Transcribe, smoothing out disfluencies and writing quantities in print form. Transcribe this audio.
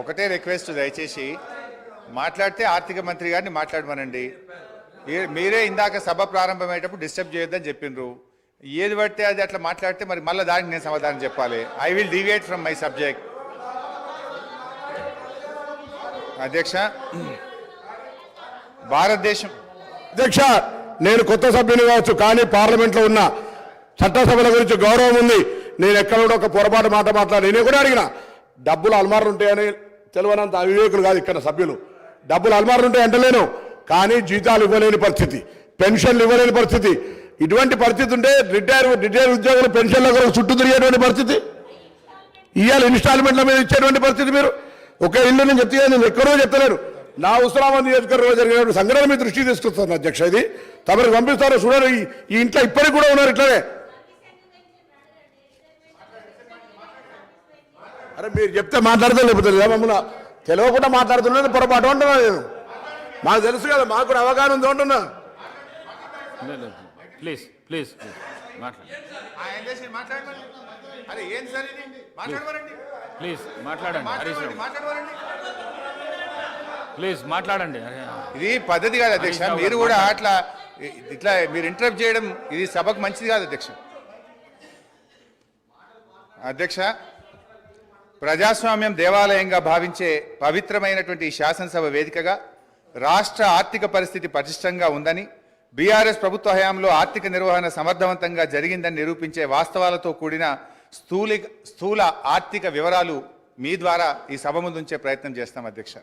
ఒకటే రిక్వెస్ట్, దయచేసి మాట్లాడితే ఆర్థిక మంత్రి గారిని మాట్లాడమనండి. మీరే ఇందాక సభ ప్రారంభమయ్యేటప్పుడు డిస్టర్బ్ చేయొద్దని చెప్పిండ్రు. ఏది పడితే అది అట్లా మాట్లాడితే మరి మళ్ళీ దానికి నేను సమాధానం చెప్పాలి. I will deviate from my subject. అధ్యక్ష, భారతదేశం అధ్యక్ష, నేను కొత్త సభ్యుని కావచ్చు, కానీ పార్లమెంట్లో ఉన్న చట్టసభల గురించి గౌరవం ఉంది. నేను ఎక్కడ కూడా ఒక పొరపాటు మాట మాట్లాడి నేను కూడా అడిగిన, డబ్బులు అల్మార్లు ఉంటాయని తెలియనంత అవివేకులు కాదు ఇక్కడ సభ్యులు. డబ్బులు అల్మార్లు ఉంటాయి అంటలేను, కానీ జీతాలు ఇవ్వలేని పరిస్థితి, పెన్షన్లు ఇవ్వలేని పరిస్థితి. ఇటువంటి పరిస్థితి ఉంటే రిటైర్ ఉద్యోగులు పెన్షన్ల కొరకు చుట్టూ తిరిగేటువంటి పరిస్థితి, ఇవాళ ఇన్స్టాల్మెంట్ల మీద ఇచ్చేటువంటి పరిస్థితి. మీరు ఒక ఇల్లు నేను చెప్తే నేను ఎక్కడో చెప్తలేను, నా ఉస్మానాబాద్ నియోజకవర్గంలో జరిగిన సంఘటన మీ దృష్టికి తీసుకొస్తాను అధ్యక్ష. ఇది తమరికి పంపిస్తారు చూడండి. ఈ ఇంట్లో ఇప్పటికి కూడా ఉన్నారు ఇట్లనే. అరే మీరు చెప్తే మాట్లాడితే లేకపోతే మమ్మల్ని తెలియకుండా మాట్లాడుతున్నది పొరపాటు అంటున్నా నేను. మాకు తెలుసు కదా, మాకు కూడా అవగాహన ఉంది అంటున్నా. ప్లీజ్ ప్లీజ్ ప్లీజ్ మాట్లాడండి హరీష్ రావు, ప్లీజ్ మాట్లాడండి. ఇది పద్ధతి కాదు అధ్యక్ష. మీరు కూడా అట్లా ఇట్లా మీరు ఇంటరప్ట్ చేయడం ఇది సభకు మంచిది కాదు అధ్యక్ష. అధ్యక్ష, ప్రజాస్వామ్యం దేవాలయంగా భావించే పవిత్రమైనటువంటి ఈ శాసనసభ వేదికగా రాష్ట్ర ఆర్థిక పరిస్థితి పటిష్టంగా ఉందని, బీఆర్ఎస్ ప్రభుత్వ హయాంలో ఆర్థిక నిర్వహణ సమర్థవంతంగా జరిగిందని నిరూపించే వాస్తవాలతో కూడిన స్థూల ఆర్థిక వివరాలు మీ ద్వారా ఈ సభ ముందుంచే ప్రయత్నం చేస్తాం అధ్యక్ష.